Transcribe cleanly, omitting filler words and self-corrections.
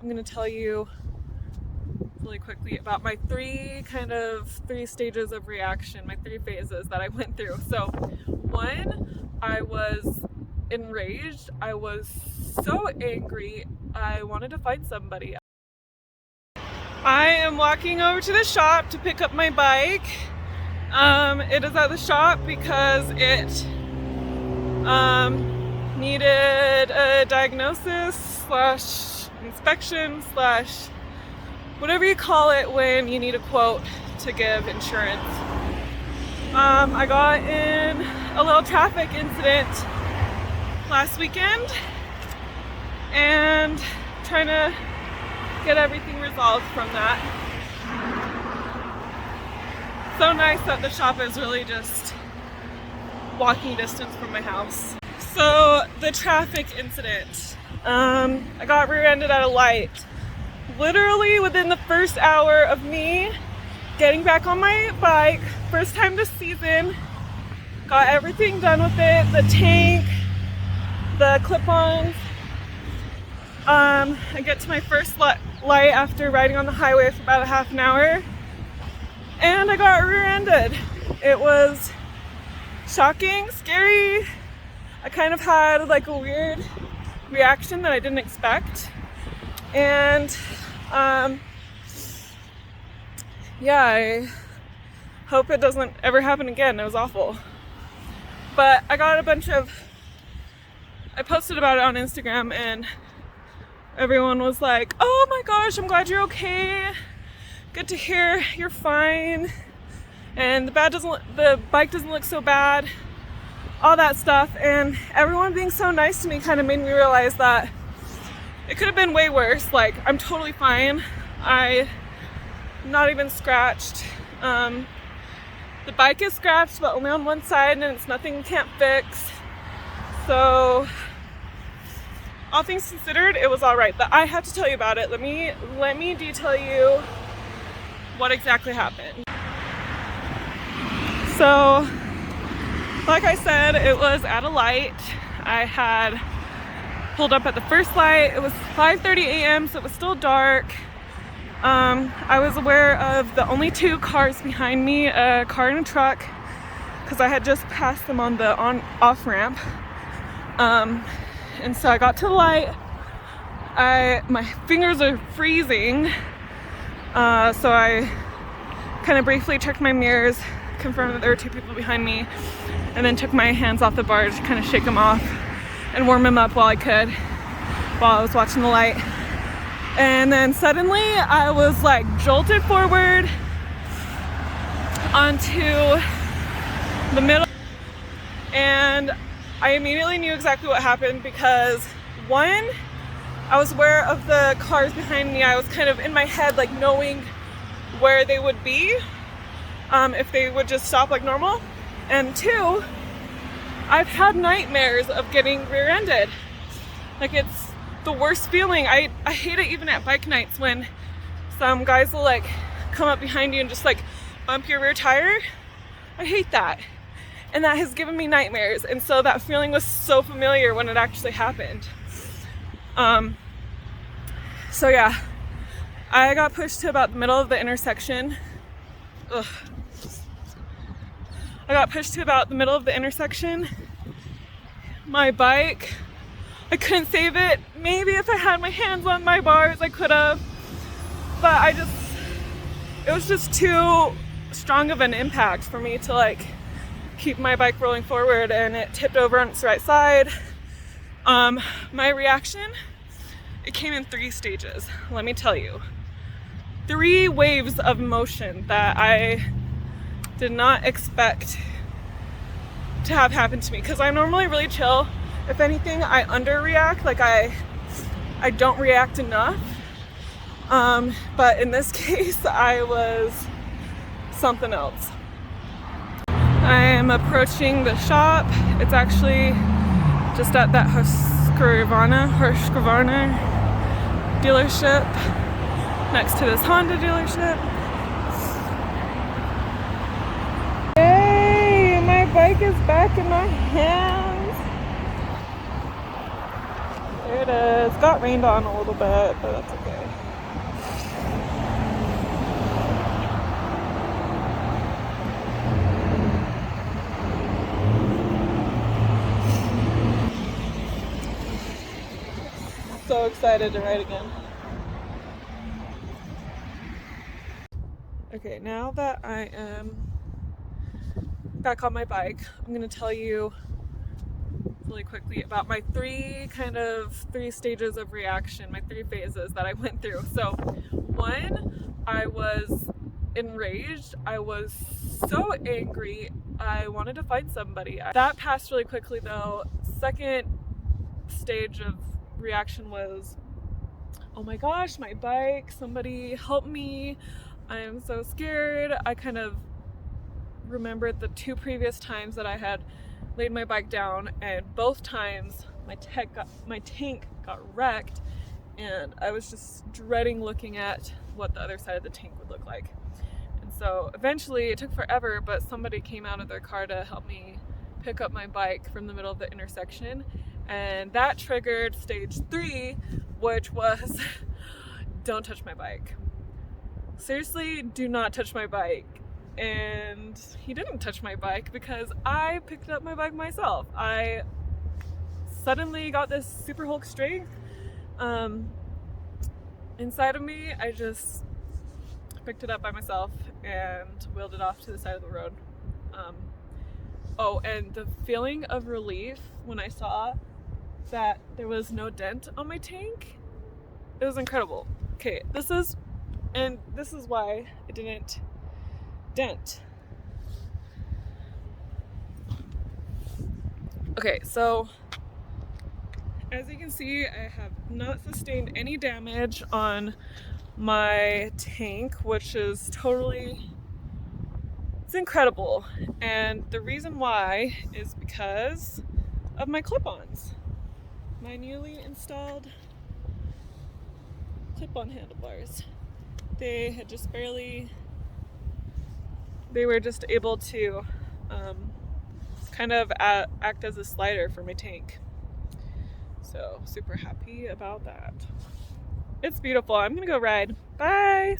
I'm going to tell you really quickly about my three stages of reaction, my 3 phases that I went through. So 1, I was enraged. I was so angry. I wanted to fight somebody. I am walking over to the shop to pick up my bike. It is at the shop because it needed a diagnosis / inspection / whatever you call it when you need a quote to give insurance. I got in a little traffic incident last weekend and trying to get everything resolved from that. So nice that the shop is really just walking distance from my house. So the traffic incident, I got rear-ended at a light. Literally within the first hour of me getting back on my bike, first time this season, got everything done with it, the tank, the clip-ons. I get to my first light after riding on the highway for about a half an hour, and I got rear-ended. It was shocking, scary. I kind of had like a weird reaction that I didn't expect. And yeah, I hope it doesn't ever happen again. It was awful. But I got I posted about it on Instagram, and everyone was like, oh my gosh, I'm glad you're okay. Good to hear you're fine. And the bike doesn't look so bad. All that stuff. And everyone being so nice to me kind of made me realize that it could have been way worse. Like, I'm totally fine. I'm not even scratched. The bike is scratched, but only on one side, and it's nothing you can't fix. So, all things considered, it was all right. But I have to tell you about it. Let me detail you what exactly happened. So, like I said, it was at a light. I had pulled up at the first light. It was 5:30 a.m., so it was still dark. I was aware of the only 2 cars behind me, a car and a truck, because I had just passed them on the off ramp. And so I got to the light. My fingers are freezing, so I kind of briefly checked my mirrors, confirmed that there were 2 people behind me, and then took my hands off the bar to kind of shake them off and warm them up while I was watching the light. And then suddenly I was like jolted forward onto the middle, and I immediately knew exactly what happened because 1, I was aware of the cars behind me. I was kind of in my head like knowing where they would be if they would just stop like normal. And 2, I've had nightmares of getting rear-ended. Like, it's the worst feeling. I hate it even at bike nights when some guys will like come up behind you and just like bump your rear tire. I hate that. And that has given me nightmares. And so that feeling was so familiar when it actually happened. So yeah, I got pushed to about the middle of the intersection. Ugh. I got pushed to about the middle of the intersection. My bike, I couldn't save it. Maybe if I had my hands on my bars, I could have. But it was just too strong of an impact for me to like keep my bike rolling forward, and it tipped over on its right side. My reaction, it came in 3 stages, let me tell you. 3 waves of emotion that I did not expect to have happen to me, because I'm normally really chill. If anything, I underreact, like I don't react enough. But in this case, I was something else. I am approaching the shop. It's actually just at that Husqvarna dealership next to this Honda dealership. Hey, my bike is back in my hands. There it it is. Got rained on a little bit, but that's okay. So excited to ride again. Okay, now that I am back on my bike, I'm going to tell you really quickly about my three stages of reaction, my 3 phases that I went through. So 1, I was enraged. I was so angry. I wanted to fight somebody. That passed really quickly though. 2nd stage of reaction was, oh my gosh, my bike, somebody help me. I am so scared. I kind of remembered the 2 previous times that I had laid my bike down, and both times my tank got wrecked, and I was just dreading looking at what the other side of the tank would look like. And so eventually, it took forever, but somebody came out of their car to help me pick up my bike from the middle of the intersection, and that triggered stage 3, which was don't touch my bike. Seriously, do not touch my bike. And he didn't touch my bike because I picked up my bike myself. I suddenly got this super Hulk strength inside of me. I just picked it up by myself and wheeled it off to the side of the road. Oh, and the feeling of relief when I saw that there was no dent on my tank, it was incredible. Okay, this is why it didn't dent. Okay, so as you can see, I have not sustained any damage on my tank, which is it's incredible. And the reason why is because of my clip-ons. My newly installed clip-on handlebars. They were just able to kind of act as a slider for my tank. So super happy about that. It's beautiful. I'm gonna go ride. Bye!